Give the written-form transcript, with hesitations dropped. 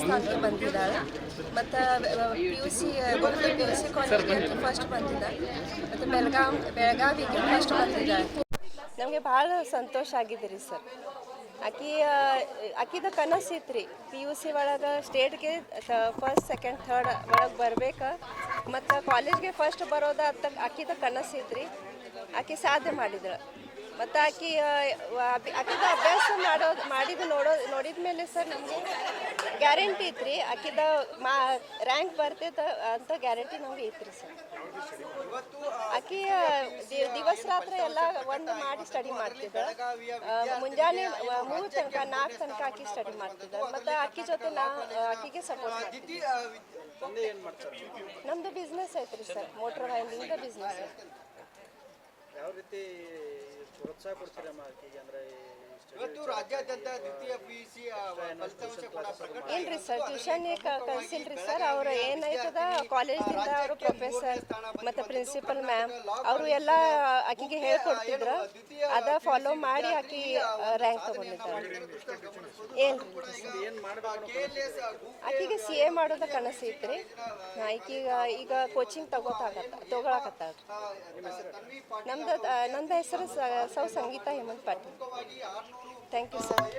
ಸ್ಥಾನಕ್ಕೆ ಬಂದಿದ್ದಾಳೆ. ಮತ್ತು PUC ಕಾಲೇಜ್ಗೆ ಫಸ್ಟ್ ಬಂದಿದ್ದಾಳೆ. ಮತ್ತು ಬೆಳಗಾವಿಗೆ ಫಸ್ಟ್ ಬಂದಿದ್ದಾಳೆ. ನಮಗೆ ಭಾಳ ಸಂತೋಷ ಆಗಿದೆ ರೀ ಸರ್. ಆಕಿದ ಕನಸು ಇತ್ತು ರೀ PUC ಒಳಗೆ ಸ್ಟೇಟ್ಗೆ ಫಸ್ಟ್ ಸೆಕೆಂಡ್ ಥರ್ಡ್ ಒಳಗೆ ಬರ್ಬೇಕು ಮತ್ತು ಕಾಲೇಜ್ಗೆ ಫಸ್ಟ್ ಬರೋದು ಅಂತ ಆಕಿದ ಕನಸು ಇತ್ತು ರೀ. ಆಕೆ ಸಾಧನೆ ಮಾಡಿದಳು. ಮತ್ತು ಆಕಿದ ಅಭ್ಯಾಸ ನೋಡಿದ ಮೇಲೆ ಸರ್ ನಮಗೆ ಗ್ಯಾರಂಟಿ ಇತ್ತು ರೀ ಆಕಿದ ರ್ಯಾಂಕ್ ಬರ್ತೈತೆ ಅಂತ ಗ್ಯಾರಂಟಿ ನಮಗೆ ಇತ್ತು ರೀ ಸರ್. ಆಕಿ ದಿವಸ ರಾತ್ರಿ ಎಲ್ಲ ಒಂದು ಮಾಡಿ ಸ್ಟಡಿ ಮಾಡ್ತಿದ್ದ. ಮುಂಜಾನೆ 3 ತನಕ 4 ತನಕ ಆಕಿ ಸ್ಟಡಿ ಮಾಡ್ತಿದ್ದ. ಮತ್ತು ಆಕಿ ಜೊತೆ ಆಕಿಗೆ ಸಪೋರ್ಟ್ ಮಾಡ್ತಿದ್ದೆ. ನಮ್ಮದು ಬಿಸ್ನೆಸ್ ಐತೆ ರೀ ಸರ್, ಮೋಟ್ರ್ ವ್ಯಾನ್ಲಿಂದ ಬಿಸ್ನೆಸ್ ಐತೆ. ಯಾವ ರೀತಿ ಪ್ರೋತ್ಸಾಹ ಕೊಡ್ತೀರಮ್ಮ ಆಕೆಗೆ? ಅಂದರೆ ಇವತ್ತು ರಾಜ್ಯಾದ್ಯಂತ ದ್ವಿತೀಯ PUC ಫಲಿತಾಂಶ ಕೂಡ ಪ್ರಕಟ ಇಲ್ರಿ ಸರ್, ಟ್ಯೂಷನ್ ಕಳ್ಸಿಲ್ರಿ ಸರ್. ಅವ್ರು ಏನೈತದ ಕಾಲೇಜ್ದಿಂದ ಅವರು ಪ್ರೊಫೆಸರ್ ಮತ್ತು ಪ್ರಿನ್ಸಿಪಲ್ ಮ್ಯಾಮ್ ಅವರು ಎಲ್ಲ ಆಕಿಗೆ ಹೇಳ್ಕೊಡ್ತಿದ್ರು. ಅದ ಫಾಲೋ ಮಾಡಿ ಆಕಿ ರ್ಯಾಂಕ್ ತಗೊಂಡಿದ್ದಾರೆ. ಆಕಿಗೆ CA ಮಾಡೋದ ಕನಸು ಐತ್ರಿ. ಈಗ ಕೋಚಿಂಗ್ ತಗೊಳಕತ್ತಾಳ. ನಂದು ಹೆಸರು Sangeeta Hemant Patil. Thank you sir.